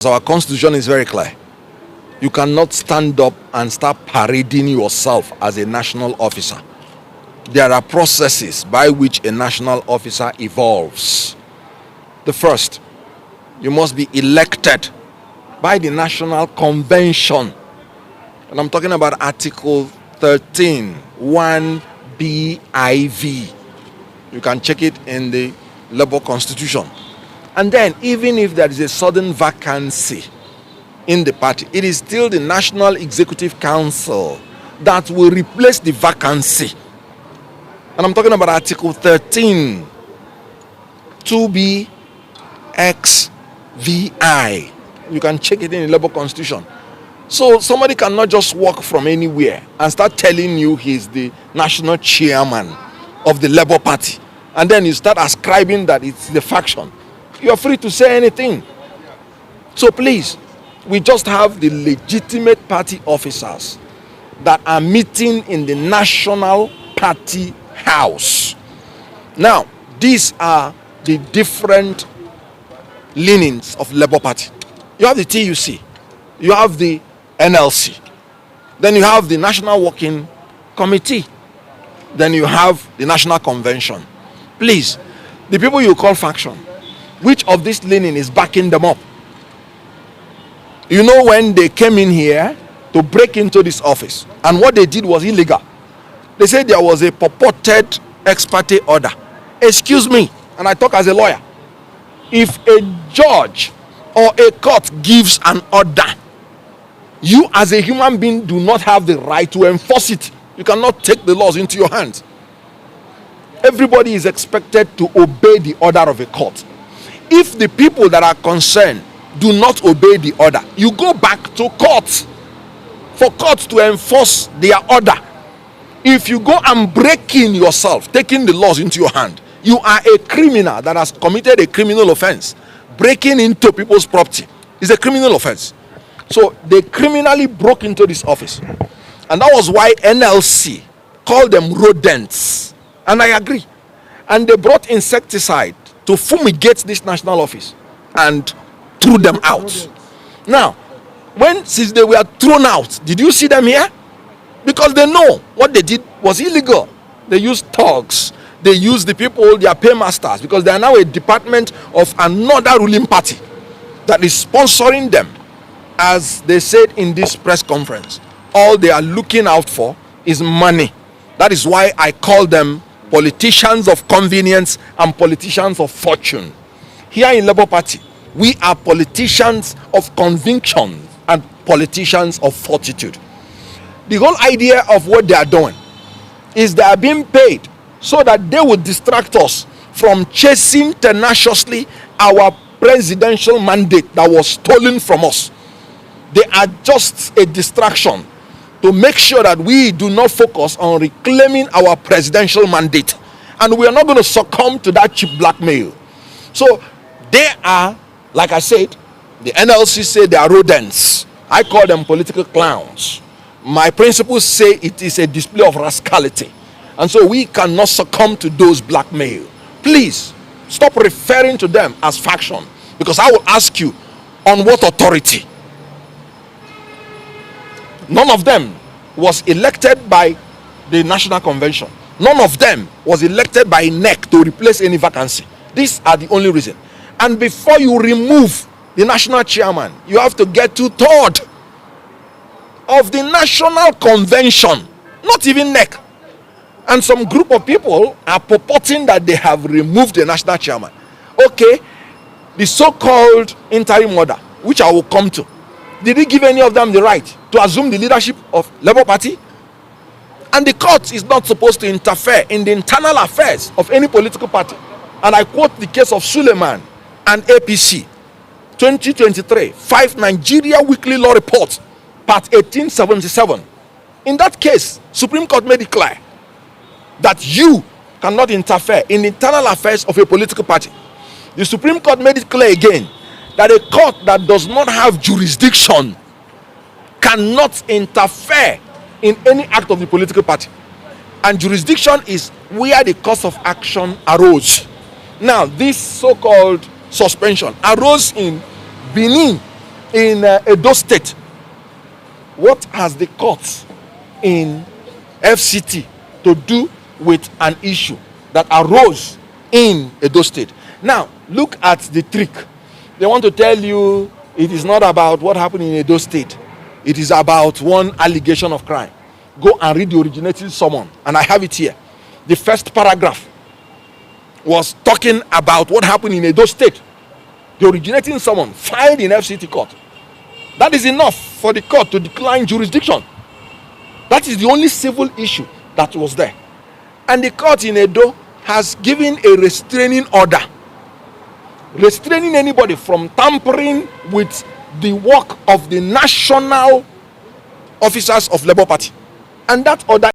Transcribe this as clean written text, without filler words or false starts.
Our constitution is very clear. You cannot stand up and start parading yourself as a national officer. There are processes by which a national officer evolves. The first, you must be elected by the National Convention. And I'm talking about Article 13, 1BIV. You can check it in the Labour Constitution. And then, even if there is a sudden vacancy in the party, it is still the National Executive Council that will replace the vacancy. And I'm talking about Article 13, 2BXVI. You can check it in the Labour Constitution. So somebody cannot just walk from anywhere and start telling you he's the national chairman of the Labour Party. And then you start ascribing that it's the faction. You're free to say anything. So please, we just have the legitimate party officers that are meeting in the National Party House. Now, these are the different leanings of Labour Party. You have the TUC, you have the NLC, then you have the National Working Committee, then you have the National Convention. Please, the people you call faction, which of this leaning is backing them up? You know, when they came in here to break into this office, and what they did was illegal. They said there was a purported ex parte order. Excuse me, and I talk as a lawyer. If a judge or a court gives an order, you as a human being do not have the right to enforce it. You cannot take the laws into your hands. Everybody is expected to obey the order of a court. If the people that are concerned do not obey the order, you go back to court for court to enforce their order. If you go and break in yourself, taking the laws into your hand, you are a criminal that has committed a criminal offense. Breaking into people's property is a criminal offense. So they criminally broke into this office. And that was why NLC called them rodents. And I agree. And they brought insecticide to fumigate this national office and threw them out. Now, since they were thrown out, did you see them here? Because they know what they did was illegal. They used thugs. They used the people, their paymasters, because they are now a department of another ruling party that is sponsoring them. As they said in this press conference, all they are looking out for is money. That is why I call them politicians of convenience and politicians of fortune. Here in Labour Party, we are politicians of conviction and politicians of fortitude. The whole idea of what they are doing is they are being paid so that they will distract us from chasing tenaciously our presidential mandate that was stolen from us. They are just a distraction to make sure that we do not focus on reclaiming our presidential mandate. And we are not going to succumb to that cheap blackmail. So they are, like I said, the NLC say they are rodents. I call them political clowns. My principles say it is a display of rascality. And so we cannot succumb to those blackmail. Please, stop referring to them as faction. Because I will ask you, on what authority? None of them was elected by the National Convention. None of them was elected by NEC to replace any vacancy. These are the only reason. And before you remove the national chairman, you have to get 2/3 of the National Convention, not even NEC. And some group of people are purporting that they have removed the national chairman. Okay, the so-called interim order, which I will come to, did he give any of them the right to assume the leadership of Labour Party? And the court is not supposed to interfere in the internal affairs of any political party. And I quote the case of Suleiman and APC, 2023, 5 Nigeria Weekly Law Report, part 1877. In that case, Supreme Court made it clear that you cannot interfere in the internal affairs of a political party. The Supreme Court made it clear again that a court that does not have jurisdiction cannot interfere in any act of the political party. And jurisdiction is where the cause of action arose. Now, this so-called suspension arose in Benin in Edo State, what has the court in FCT to do with an issue that arose in Edo State? Now, look at the trick. They want to tell you it is not about what happened in Edo State. It is about one allegation of crime. Go and read the originating summon, and I have it here. The first paragraph was talking about what happened in Edo State. The originating summon filed in FCT court. That is enough for the court to decline jurisdiction. That is the only civil issue that was there. And the court in Edo has given a restraining order, restraining anybody from tampering with the work of the national officers of Labour Party. And that order